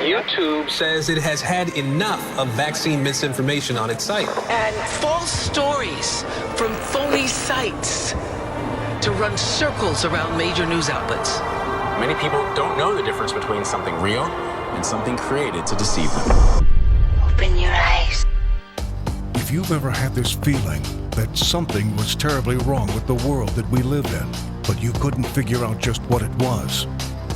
YouTube says it has had enough of vaccine misinformation on its site. And false stories from phony sites to run circles around major news outlets. Many people don't know the difference between something real and something created to deceive them. Open your eyes. If you've ever had this feeling that something was terribly wrong with the world that we live in, but you couldn't figure out just what it was,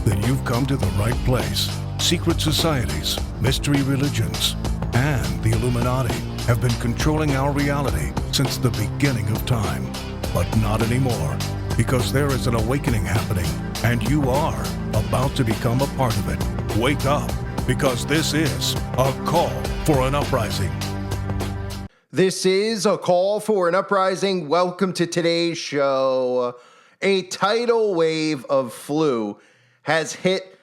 then you've come to the right place. Secret societies, mystery religions, and the Illuminati have been controlling our reality since the beginning of time. But not anymore, because there is an awakening happening, and you are about to become a part of it. Wake up, because this is a call for an uprising. This is a call for an uprising. Welcome to today's show. A tidal wave of flu has hit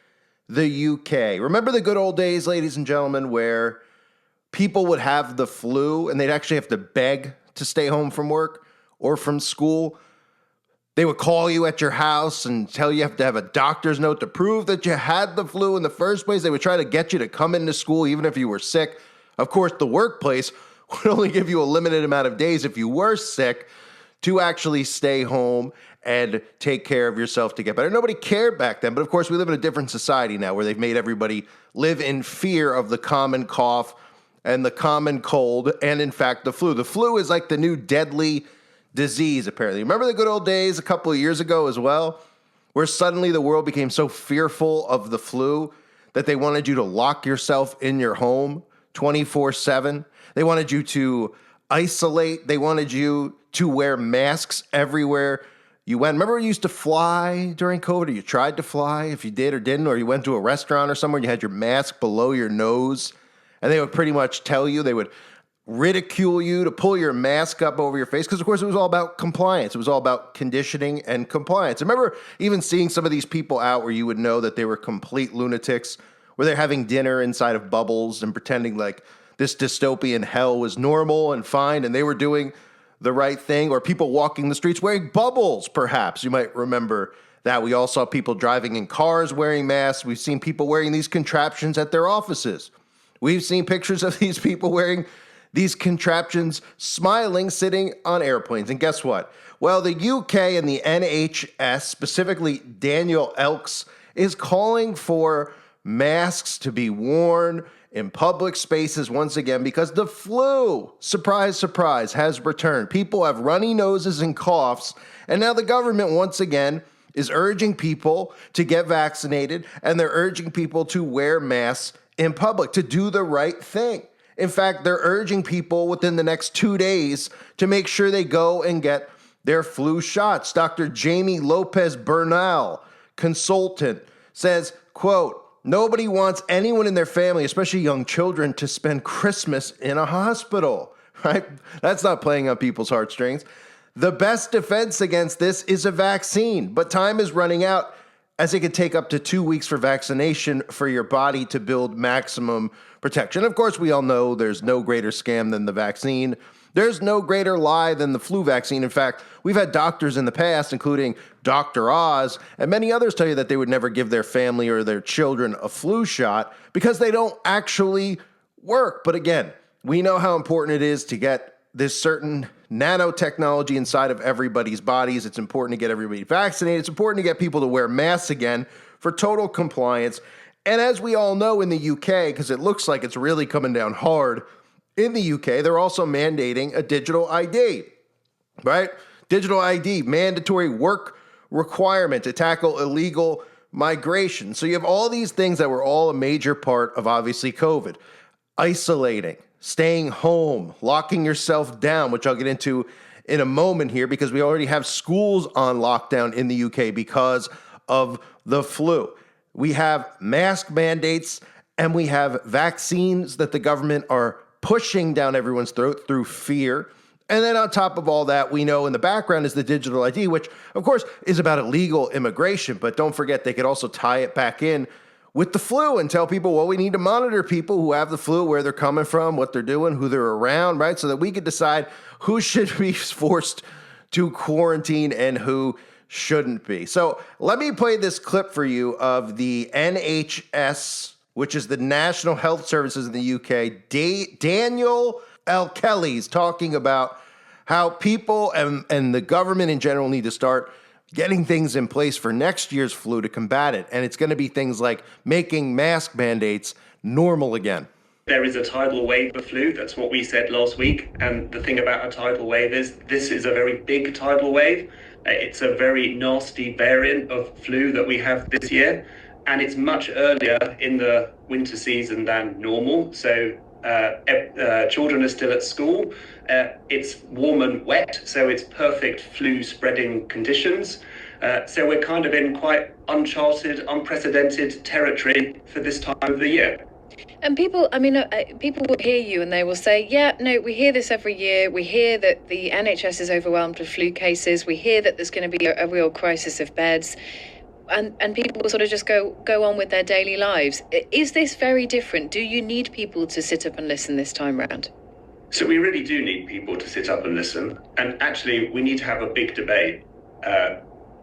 the UK. Remember the good old days, ladies and gentlemen, where people would have the flu and they'd actually have to beg to stay home from work or from school? They would call you at your house and tell you have to have a doctor's note to prove that you had the flu in the first place. They would try to get you to come into school even if you were sick. Of course, the workplace would only give you a limited amount of days if you were sick to actually stay home and take care of yourself to get better. Nobody cared back then, but of course we live in a different society now where they've made everybody live in fear of the common cough and the common cold and, in fact, the flu. The flu is like the new deadly disease, apparently. Remember the good old days a couple of years ago as well, where suddenly the world became so fearful of the flu that they wanted you to lock yourself in your home 24/7. They wanted you to isolate. They wanted you to wear masks everywhere you went. Remember when you used to fly during COVID, or you tried to fly if you did or didn't, or you went to a restaurant or somewhere and you had your mask below your nose, and they would pretty much tell you, they would ridicule you to pull your mask up over your face, because of course it was all about compliance. It was all about conditioning and compliance. I remember even seeing some of these people out where you would know that they were complete lunatics, where they're having dinner inside of bubbles and pretending like this dystopian hell was normal and fine and they were doing the right thing, or people walking the streets wearing bubbles, perhaps. You might remember that. We all saw people driving in cars wearing masks. We've seen people wearing these contraptions at their offices. We've seen pictures of these people wearing these contraptions, smiling, sitting on airplanes. And guess what? Well, the UK and the NHS, specifically Daniel Elks, is calling for masks to be worn in public spaces once again because the flu, surprise, surprise, has returned. People have runny noses and coughs, and now the government once again is urging people to get vaccinated, and they're urging people to wear masks in public, to do the right thing. In fact, they're urging people within the next 2 days to make sure they go and get their flu shots. Dr. Jamie Lopez Bernal, consultant, says, quote, "Nobody wants anyone in their family, especially young children, to spend Christmas in a hospital," right? That's not playing on people's heartstrings. The best defense against this is a vaccine, but time is running out, as it could take up to 2 weeks for vaccination for your body to build maximum protection. Of course, we all know there's no greater scam than the vaccine. There's no greater lie than the flu vaccine. In fact, we've had doctors in the past, including Dr. Oz, and many others tell you that they would never give their family or their children a flu shot because they don't actually work. But again, we know how important it is to get this certain nanotechnology inside of everybody's bodies. It's important to get everybody vaccinated. It's important to get people to wear masks again for total compliance. And as we all know in the UK, because it looks like it's really coming down hard in the UK, they're also mandating a digital ID, right? Digital ID, mandatory work requirement to tackle illegal migration. So you have all these things that were all a major part of, obviously, COVID. Isolating, staying home, locking yourself down, which I'll get into in a moment here, because we already have schools on lockdown in the UK because of the flu. We have mask mandates, and we have vaccines that the government are pushing down everyone's throat through fear. And then on top of all that, we know in the background is the digital ID, which of course is about illegal immigration. But don't forget, they could also tie it back in with the flu and tell people, well, we need to monitor people who have the flu, where they're coming from, what they're doing, who they're around, right? So that we could decide who should be forced to quarantine and who shouldn't be. So let me play this clip for you of the NHS, which is the National Health Services in the UK. Daniel L. Kelly's talking about how people and the government in general need to start getting things in place for next year's flu to combat it. And it's going to be things like making mask mandates normal again. There is a tidal wave of flu. That's what we said last week. And the thing about a tidal wave is this is a very big tidal wave. It's a very nasty variant of flu that we have this year. And it's much earlier in the winter season than normal. So children are still at school. It's warm and wet, so it's perfect flu spreading conditions. So we're kind of in quite uncharted, unprecedented territory for this time of the year. And people will hear you and they will say, yeah, no, we hear this every year. We hear that the NHS is overwhelmed with flu cases. We hear that there's going to be a real crisis of beds. And people will sort of just go on with their daily lives. Is this very different? Do you need people to sit up and listen this time round? So we really do need people to sit up and listen. And actually, we need to have a big debate,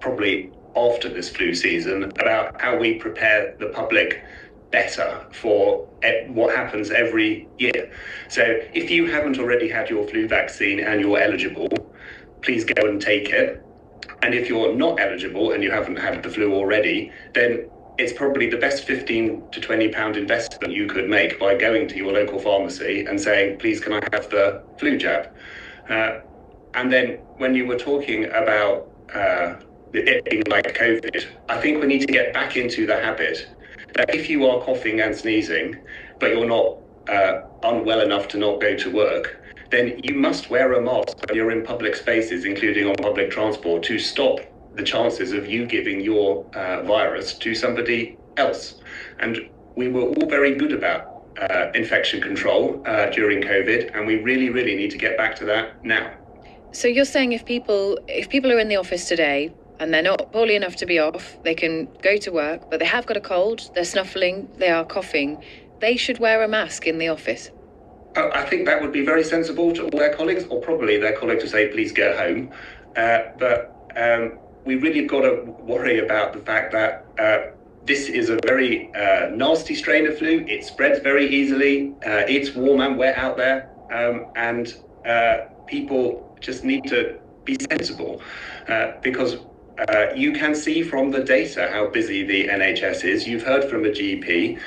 probably after this flu season, about how we prepare the public better for what happens every year. So if you haven't already had your flu vaccine and you're eligible, please go and take it. And if you're not eligible and you haven't had the flu already, then it's probably the best £15 to £20 investment you could make by going to your local pharmacy and saying, please, can I have the flu jab? And then when you were talking about it being like COVID, I think we need to get back into the habit that if you are coughing and sneezing, but you're not unwell enough to not go to work, then you must wear a mask when you're in public spaces, including on public transport, to stop the chances of you giving your virus to somebody else. And we were all very good about infection control during COVID, and we really, really need to get back to that now. So you're saying if people are in the office today and they're not poorly enough to be off, they can go to work, but they have got a cold, they're snuffling, they are coughing, they should wear a mask in the office? I think that would be very sensible to all their colleagues, or probably their colleague to say, please go home. But we really got to worry about the fact that this is a very nasty strain of flu. It spreads very easily. It's warm and wet out there. And people just need to be sensible because you can see from the data how busy the NHS is. You've heard from a GP.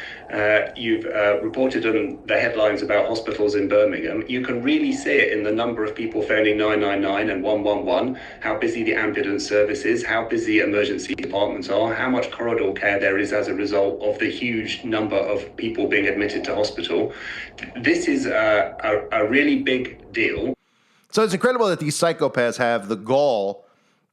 You've reported on the headlines about hospitals in Birmingham. You can really see it in the number of people phoning 999 and 111, how busy the ambulance service is, how busy emergency departments are, how much corridor care there is as a result of the huge number of people being admitted to hospital. This is a really big deal. So it's incredible that these psychopaths have the gall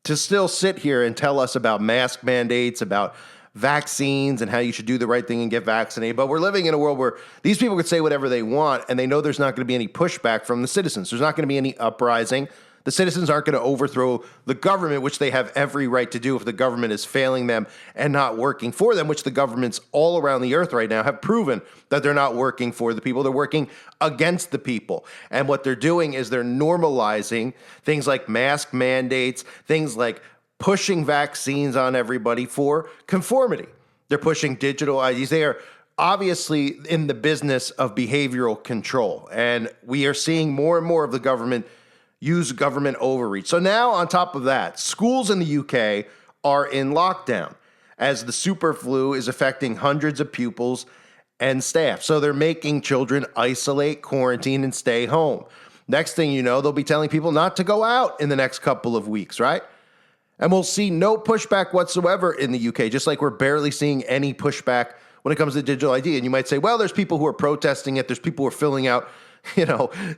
to still sit here and tell us about mask mandates, about vaccines and how you should do the right thing and get vaccinated. But we're living in a world where these people could say whatever they want and they know there's not going to be any pushback from the citizens. There's not going to be any uprising. The citizens aren't going to overthrow the government, which they have every right to do if the government is failing them and not working for them, which the governments all around the earth right now have proven that they're not working for the people. They're working against the people. And what they're doing is they're normalizing things like mask mandates, things like pushing vaccines on everybody for conformity. They're pushing digital IDs. They are obviously in the business of behavioral control. And we are seeing more and more of the government use government overreach. So now on top of that, schools in the UK are in lockdown as the super flu is affecting hundreds of pupils and staff. So they're making children isolate, quarantine, and stay home. Next thing you know, they'll be telling people not to go out in the next couple of weeks, right? And we'll see no pushback whatsoever in the UK, just like we're barely seeing any pushback when it comes to digital ID. And you might say, well, there's people who are protesting it. There's people who are filling out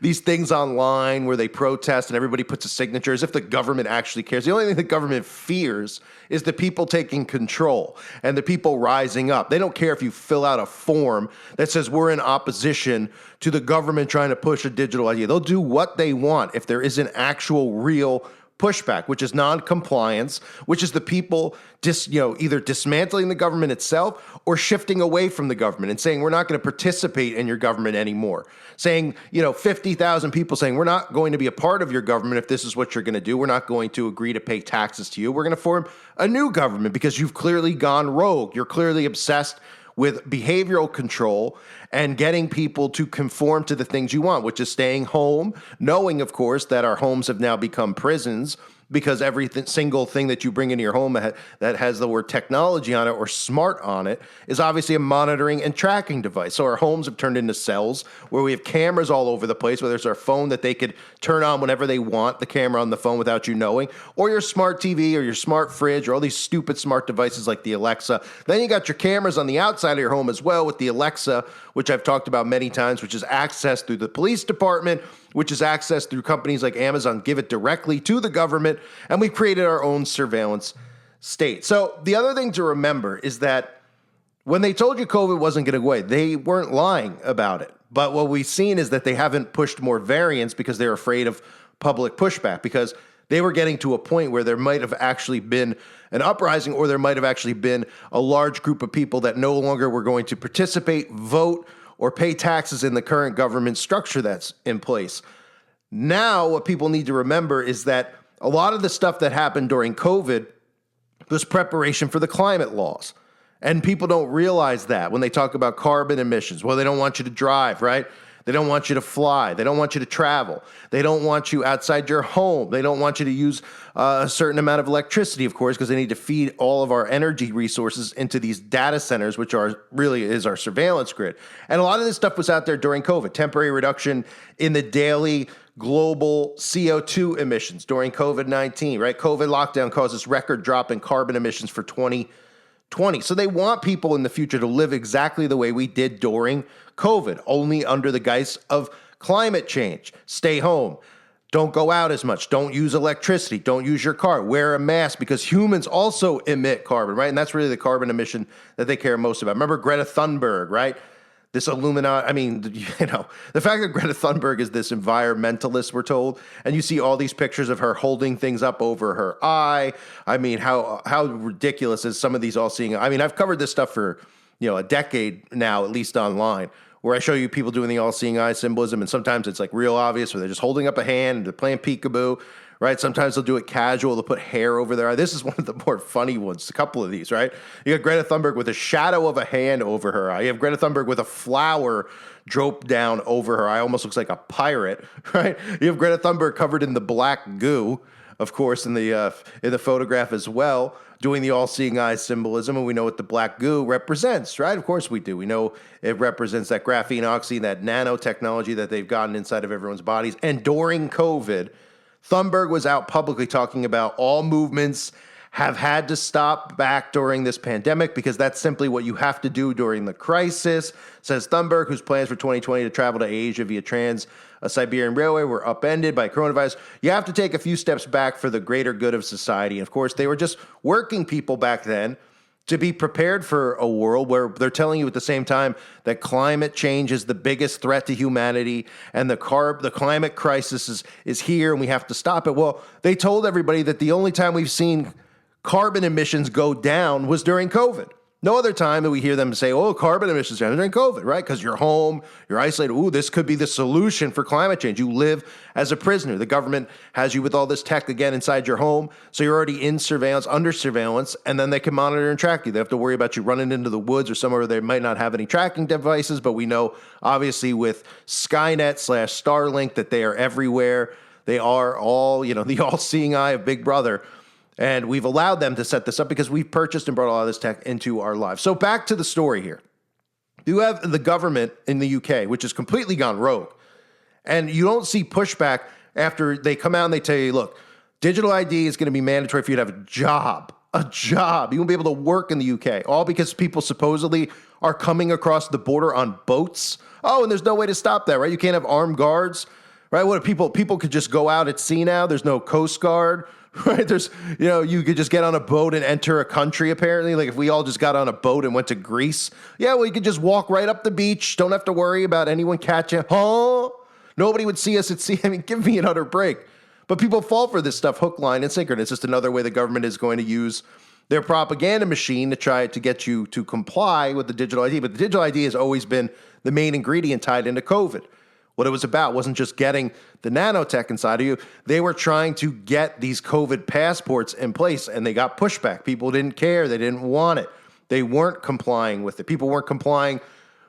these things online where they protest and everybody puts a signature as if the government actually cares. The only thing the government fears is the people taking control and the people rising up. They don't care if you fill out a form that says we're in opposition to the government trying to push a digital idea. They'll do what they want if there is an actual real pushback, which is non-compliance, which is the people either dismantling the government itself or shifting away from the government and saying, we're not going to participate in your government anymore. Saying, 50,000 people saying, we're not going to be a part of your government if this is what you're going to do. We're not going to agree to pay taxes to you. We're going to form a new government because you've clearly gone rogue. You're clearly obsessed with behavioral control and getting people to conform to the things you want, which is staying home, knowing, of course, that our homes have now become prisons because every single thing that you bring into your home that has the word technology on it or smart on it is obviously a monitoring and tracking device. So our homes have turned into cells where we have cameras all over the place, whether it's our phone that they could turn on whenever they want, the camera on the phone without you knowing, or your smart TV or your smart fridge or all these stupid smart devices like the Alexa. Then you got your cameras on the outside of your home as well with the Alexa, which I've talked about many times, which is accessed through the police department, which is accessed through companies like Amazon, give it directly to the government, and we've created our own surveillance state. So the other thing to remember is that when they told you COVID wasn't going to go away, they weren't lying about it. But what we've seen is that they haven't pushed more variants because they're afraid of public pushback, because they were getting to a point where there might have actually been an uprising, or there might have actually been a large group of people that no longer were going to participate, vote, or pay taxes in the current government structure that's in place. Now, what people need to remember is that a lot of the stuff that happened during COVID was preparation for the climate laws. And people don't realize that when they talk about carbon emissions. Well, they don't want you to drive, right? They don't want you to fly. They don't want you to travel. They don't want you outside your home. They don't want you to use a certain amount of electricity, of course, because they need to feed all of our energy resources into these data centers, which is our surveillance grid. And a lot of this stuff was out there during COVID. Temporary reduction in the daily global CO2 emissions during COVID-19, right? COVID lockdown causes record drop in carbon emissions for 2020. So they want people in the future to live exactly the way we did during COVID, only under the guise of climate change. Stay home. Don't go out as much. Don't use electricity. Don't use your car. Wear a mask, because humans also emit carbon, right? And that's really the carbon emission that they care most about. Remember Greta Thunberg, right? This Illuminati, the fact that Greta Thunberg is this environmentalist, we're told, and you see all these pictures of her holding things up over her eye. I mean, how ridiculous is some of these all-seeing? I mean, I've covered this stuff for, a decade now, at least online, where I show you people doing the all-seeing eye symbolism, and sometimes it's like real obvious, where they're just holding up a hand, and they're playing peekaboo, right? Sometimes they'll do it casual. They'll put hair over their eye. This is one of the more funny ones, a couple of these, right? You got Greta Thunberg with a shadow of a hand over her eye. You have Greta Thunberg with a flower draped down over her eye. Almost looks like a pirate, right? You have Greta Thunberg covered in the black goo, of course, in the photograph as well, doing the all-seeing eye symbolism, and we know what the black goo represents, right? Of course we do. We know it represents that graphene oxide, that nanotechnology that they've gotten inside of everyone's bodies. And during COVID, Thunberg was out publicly talking about all movements have had to stop back during this pandemic because that's simply what you have to do during the crisis, says Thunberg, whose plans for 2020 to travel to Asia via Trans-Siberian Railway were upended by coronavirus. You have to take a few steps back for the greater good of society. And of course, they were just working people back then to be prepared for a world where they're telling you at the same time that climate change is the biggest threat to humanity and the climate crisis is here and we have to stop it. Well, they told everybody that the only time we've seen carbon emissions go down was during COVID. No other time that we hear them say, oh, carbon emissions are during COVID, right? Because you're home, you're isolated. Ooh, this could be the solution for climate change. You live as a prisoner. The government has you with all this tech, again, inside your home. So you're already in surveillance, under surveillance, and then they can monitor and track you. They have to worry about you running into the woods or somewhere where they might not have any tracking devices. But we know, obviously, with Skynet/Starlink that they are everywhere. They are all, the all-seeing eye of Big Brother. And we've allowed them to set this up because we've purchased and brought a lot of this tech into our lives. So back to the story here. You have the government in the UK, which has completely gone rogue. And you don't see pushback after they come out and they tell you, look, digital ID is going to be mandatory for you to have a job. You won't be able to work in the UK, all because people supposedly are coming across the border on boats. Oh, and there's no way to stop that, right? You can't have armed guards, right? What people could just go out at sea now. There's no Coast Guard. Right, there's, you could just get on a boat and enter a country, apparently. Like if we all just got on a boat and went to Greece. Yeah, well, you could just walk right up the beach. Don't have to worry about anyone catching. Huh? Nobody would see us at sea. I mean, give me an utter break. But people fall for this stuff hook, line, and sinker. And it's just another way the government is going to use their propaganda machine to try to get you to comply with the digital ID. But the digital ID has always been the main ingredient tied into COVID. What it was about wasn't just getting the nanotech inside of you. They were trying to get these COVID passports in place, and they got pushback. People didn't care. They didn't want it. They weren't complying with it. People weren't complying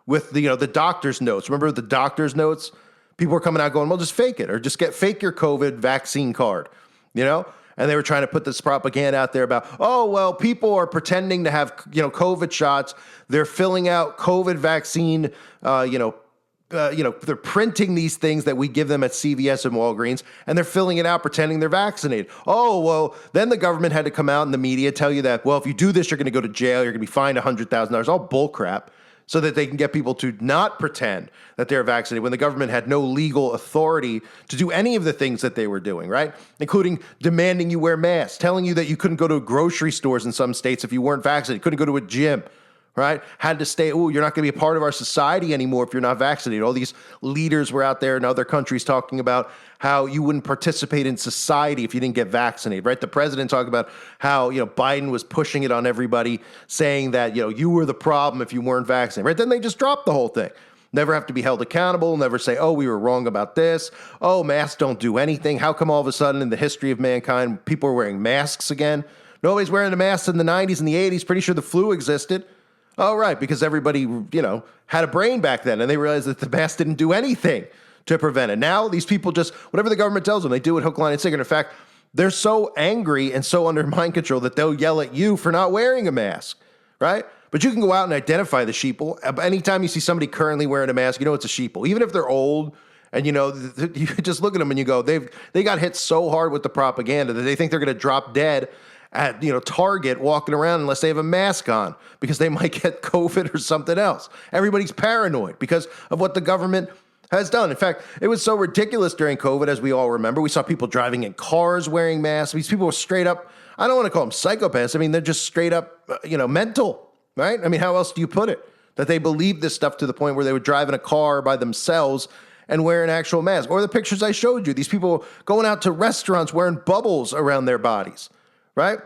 with the doctor's notes. Remember the doctor's notes? People were coming out going, well, just fake it, or just fake your COVID vaccine card, And they were trying to put this propaganda out there about, oh, well, people are pretending to have, COVID shots. They're filling out COVID vaccine, they're printing these things that we give them at CVS and Walgreens, and they're filling it out pretending they're vaccinated. Oh, well, then the government had to come out in the media, tell you that, well, if you do this, you're going to go to jail. You're going to be fined $100,000. All bullcrap, so that they can get people to not pretend that they're vaccinated when the government had no legal authority to do any of the things that they were doing, right? Including demanding you wear masks, telling you that you couldn't go to grocery stores in some states if you weren't vaccinated, couldn't go to a gym, right? Had to stay, you're not going to be a part of our society anymore if you're not vaccinated. All these leaders were out there in other countries talking about how you wouldn't participate in society if you didn't get vaccinated, right? The president talked about how, Biden was pushing it on everybody, saying that, you were the problem if you weren't vaccinated, right? Then they just dropped the whole thing. Never have to be held accountable, never say, oh, we were wrong about this. Oh, masks don't do anything. How come all of a sudden in the history of mankind, people are wearing masks again? Nobody's wearing the masks in the 90s and the 80s. Pretty sure the flu existed. Oh, right, because everybody, had a brain back then, and they realized that the mask didn't do anything to prevent it. Now, these people just, whatever the government tells them, they do it hook, line, and sinker. In fact, they're so angry and so under mind control that they'll yell at you for not wearing a mask, right? But you can go out and identify the sheeple. Anytime you see somebody currently wearing a mask, it's a sheeple. Even if they're old, and you just look at them and you go, they got hit so hard with the propaganda that they think they're going to drop dead at Target walking around unless they have a mask on because they might get COVID or something else. Everybody's paranoid because of what the government has done. In fact, it was so ridiculous during COVID, as we all remember. We saw people driving in cars wearing masks. These people were straight up, I don't want to call them psychopaths. I mean, they're just straight up, mental, right? I mean, how else do you put it? That they believed this stuff to the point where they would drive in a car by themselves and wear an actual mask. Or the pictures I showed you, these people going out to restaurants wearing bubbles around their bodies, right?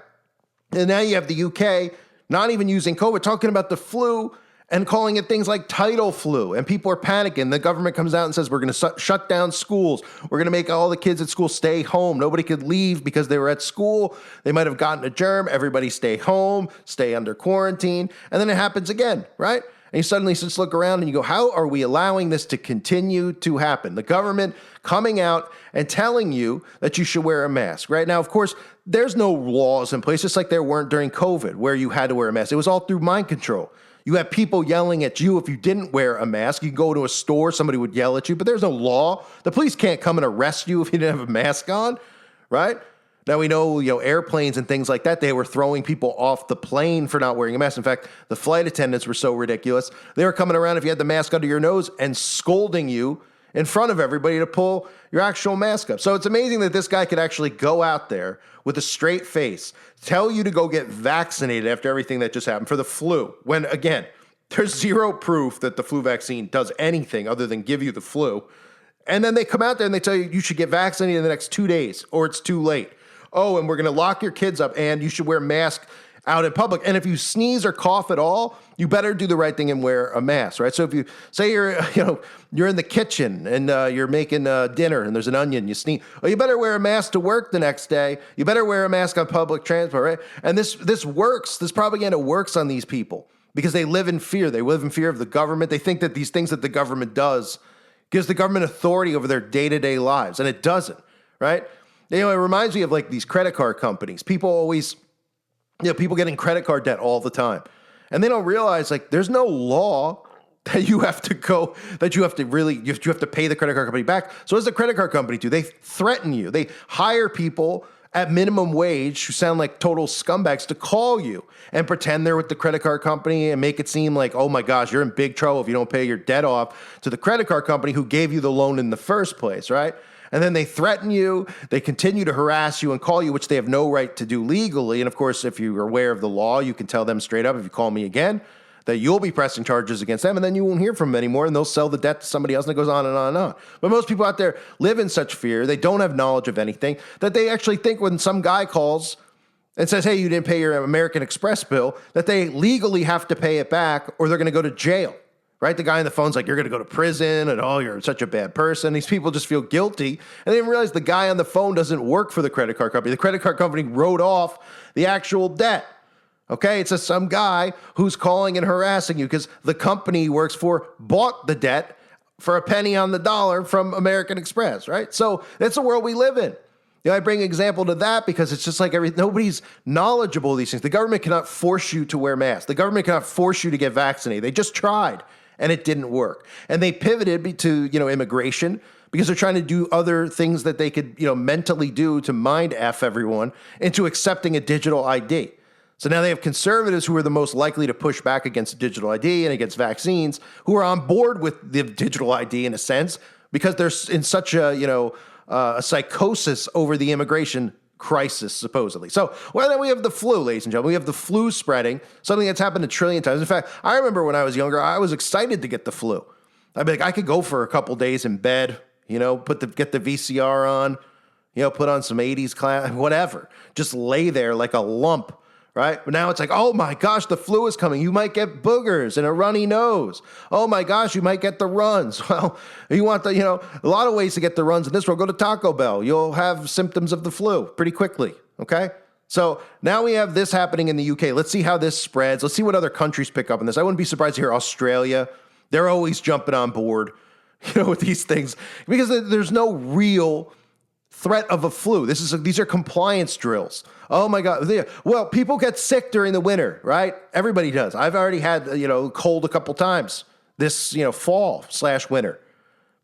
And now you have the UK not even using COVID, talking about the flu and calling it things like tidal flu. And people are panicking. The government comes out and says, we're going to shut down schools. We're going to make all the kids at school stay home. Nobody could leave because they were at school. They might have gotten a germ. Everybody stay home, stay under quarantine. And then it happens again, right? And you suddenly just look around and you go, how are we allowing this to continue to happen? The government coming out and telling you that you should wear a mask, right? Now, of course, there's no laws in place, just like there weren't during COVID where you had to wear a mask. It was all through mind control. You had people yelling at you if you didn't wear a mask. You could go to a store, somebody would yell at you, but there's no law. The police can't come and arrest you if you didn't have a mask on, right? Now we know, airplanes and things like that, they were throwing people off the plane for not wearing a mask. In fact, the flight attendants were so ridiculous. They were coming around if you had the mask under your nose and scolding you in front of everybody to pull your actual mask up. So it's amazing that this guy could actually go out there with a straight face, tell you to go get vaccinated after everything that just happened for the flu, when, again, there's zero proof that the flu vaccine does anything other than give you the flu. And then they come out there and they tell you you should get vaccinated in the next 2 days or it's too late. Oh, and we're going to lock your kids up and you should wear a mask out in public. And if you sneeze or cough at all, you better do the right thing and wear a mask, right? So if you say you're in the kitchen and you're making dinner and there's an onion, you sneeze, oh, you better wear a mask to work the next day. You better wear a mask on public transport, right? And this works. This propaganda works on these people because they live in fear. They live in fear of the government. They think that these things that the government does gives the government authority over their day-to-day lives, and it doesn't, right? It reminds me of like these credit card companies. People always, people getting credit card debt all the time. And they don't realize like there's no law that you have to pay the credit card company back. So what does the credit card company do? They threaten you. They hire people at minimum wage who sound like total scumbags to call you and pretend they're with the credit card company and make it seem like, oh my gosh, you're in big trouble if you don't pay your debt off to the credit card company who gave you the loan in the first place, right? And then they threaten you, they continue to harass you and call you, which they have no right to do legally. And of course, if you're aware of the law, you can tell them straight up, if you call me again, that you'll be pressing charges against them, and then you won't hear from them anymore, and they'll sell the debt to somebody else, and it goes on and on and on. But most people out there live in such fear, they don't have knowledge of anything, that they actually think when some guy calls and says, hey, you didn't pay your American Express bill, that they legally have to pay it back or they're going to go to jail, right? The guy on the phone's like, you're going to go to prison and, oh, you're such a bad person. These people just feel guilty. And they didn't realize the guy on the phone doesn't work for the credit card company. The credit card company wrote off the actual debt. Okay, it's just some guy who's calling and harassing you because the company he works for bought the debt for a penny on the dollar from American Express, right? So that's the world we live in. I bring an example to that because it's just like nobody's knowledgeable of these things. The government cannot force you to wear masks. The government cannot force you to get vaccinated. They just tried and it didn't work. And they pivoted to, immigration because they're trying to do other things that they could, mentally do to mind F everyone into accepting a digital ID. So now they have conservatives who are the most likely to push back against digital ID and against vaccines, who are on board with the digital ID in a sense because they're in such a psychosis over the immigration crisis, supposedly. So, then we have the flu, ladies and gentlemen. We have the flu spreading, something that's happened a trillion times. In fact, I remember when I was younger, I was excited to get the flu. I'd be like, I could go for a couple days in bed, get the VCR on, put on some 80s class, whatever. Just lay there like a lump. Right? But now it's like, oh my gosh, the flu is coming. You might get boogers and a runny nose. Oh my gosh, you might get the runs. Well, you want a lot of ways to get the runs in this world. Go to Taco Bell. You'll have symptoms of the flu pretty quickly. Okay? So now we have this happening in the UK. Let's see how this spreads. Let's see what other countries pick up on this. I wouldn't be surprised to hear Australia. They're always jumping on board, with these things because there's no real threat of a flu. These are compliance drills. Oh my God. Well, people get sick during the winter, right? Everybody does. I've already had, cold a couple times this, fall/winter.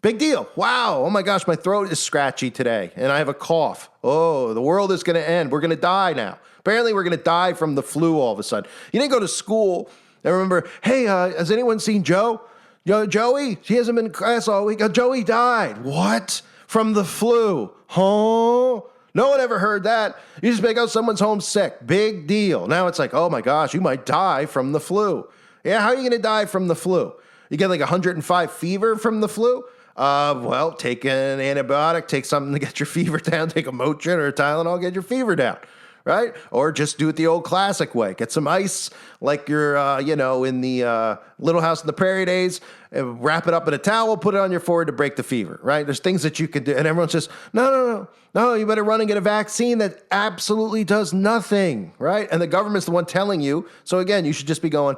Big deal. Wow. Oh my gosh, my throat is scratchy today and I have a cough. Oh, the world is going to end. We're going to die now. Apparently we're going to die from the flu all of a sudden. You didn't go to school and remember, hey, has anyone seen Joe? Joey? He hasn't been in class all week. Joey died. What? From the flu. Huh? No one ever heard that. You just make out someone's homesick. Big deal. Now it's like, oh my gosh, you might die from the flu. Yeah, how are you going to die from the flu? You get like 105 fever from the flu? Well, take an antibiotic, take something to get your fever down, take a Motrin or a Tylenol, get your fever down, right? Or just do it the old classic way. Get some ice like you're, in the Little House on the Prairie days, wrap it up in a towel, put it on your forehead to break the fever, right? There's things that you could do. And everyone says, no, you better run and get a vaccine that absolutely does nothing, right? And the government's the one telling you. So again, you should just be going,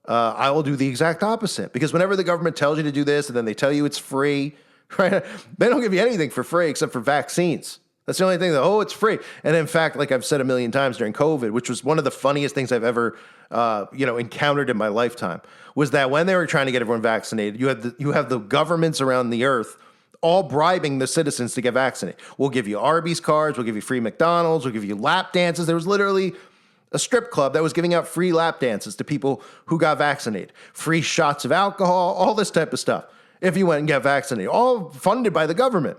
I will do the exact opposite. Because whenever the government tells you to do this and then they tell you it's free, right? They don't give you anything for free except for vaccines. That's the only thing it's free. And in fact, like I've said a million times during COVID, which was one of the funniest things I've ever, encountered in my lifetime, was that when they were trying to get everyone vaccinated, you have the governments around the earth all bribing the citizens to get vaccinated. We'll give you Arby's cards. We'll give you free McDonald's. We'll give you lap dances. There was literally a strip club that was giving out free lap dances to people who got vaccinated, free shots of alcohol, all this type of stuff. If you went and got vaccinated, all funded by the government,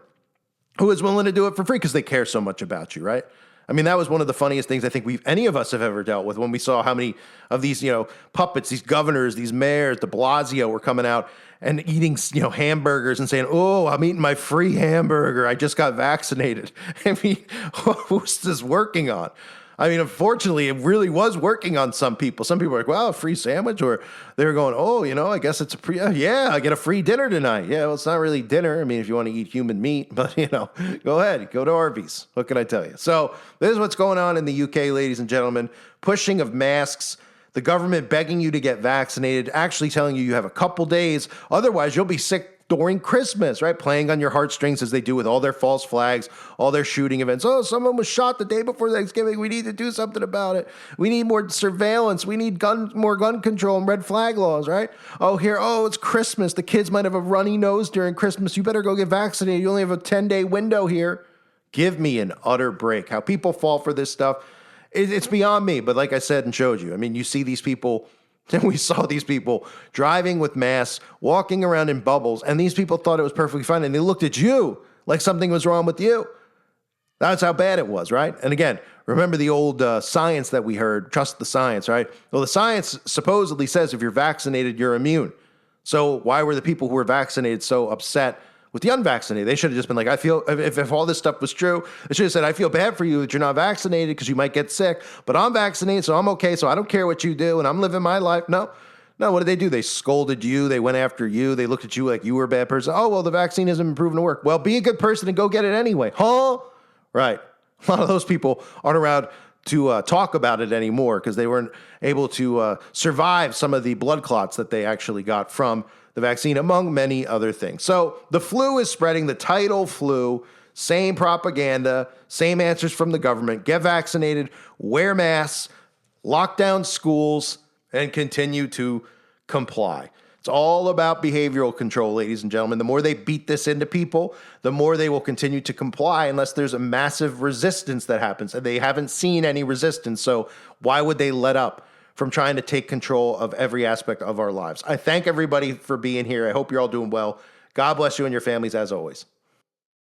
who is willing to do it for free because they care so much about you, right? I mean, that was one of the funniest things I think any of us have ever dealt with when we saw how many of these, puppets, these governors, these mayors, de Blasio were coming out and eating, hamburgers and saying, oh, I'm eating my free hamburger. I just got vaccinated. I mean, who's this working on? I mean, unfortunately, it really was working on some people. Some people were like, well, a free sandwich. Or they were going, oh, I guess it's I get a free dinner tonight. Yeah, well, it's not really dinner. I mean, if you want to eat human meat, but, go ahead, go to Arby's. What can I tell you? So this is what's going on in the UK, ladies and gentlemen. Pushing of masks, the government begging you to get vaccinated, actually telling you have a couple days. Otherwise, you'll be sick during Christmas, right? Playing on your heartstrings as they do with all their false flags, all their shooting events. Oh, someone was shot the day before Thanksgiving. We need to do something about it. We need more surveillance. We need more gun control and red flag laws, right? It's Christmas. The kids might have a runny nose during Christmas. You better go get vaccinated. You only have a 10-day window here. Give me an utter break. How people fall for this stuff, it's beyond me. But like I said and showed you, I mean, you see these people. And we saw these people driving with masks, walking around in bubbles, and these people thought it was perfectly fine, and they looked at you like something was wrong with you. That's how bad it was, right? And again, remember the old science that we heard, trust the science, right? Well, the science supposedly says if you're vaccinated, you're immune. So why were the people who were vaccinated so upset with the unvaccinated? They should have just been like, I feel, if all this stuff was true, they should have said, I feel bad for you that you're not vaccinated because you might get sick, but I'm vaccinated, so I'm okay, so I don't care what you do, and I'm living my life. No, what did they do? They scolded you. They went after you. They looked at you like you were a bad person. Oh, well, the vaccine hasn't been proven to work. Well, be a good person and go get it anyway. Huh? Right. A lot of those people aren't around to talk about it anymore because they weren't able to survive some of the blood clots that they actually got from the vaccine, among many other things. So the flu is spreading, the tidal flu, same propaganda, same answers from the government. Get vaccinated, wear masks, lock down schools, and continue to comply. It's all about behavioral control, ladies and gentlemen. The more they beat this into people, the more they will continue to comply unless there's a massive resistance that happens. And they haven't seen any resistance, so why would they let up from trying to take control of every aspect of our lives? I thank everybody for being here. I hope you're all doing well. God bless you and your families as always.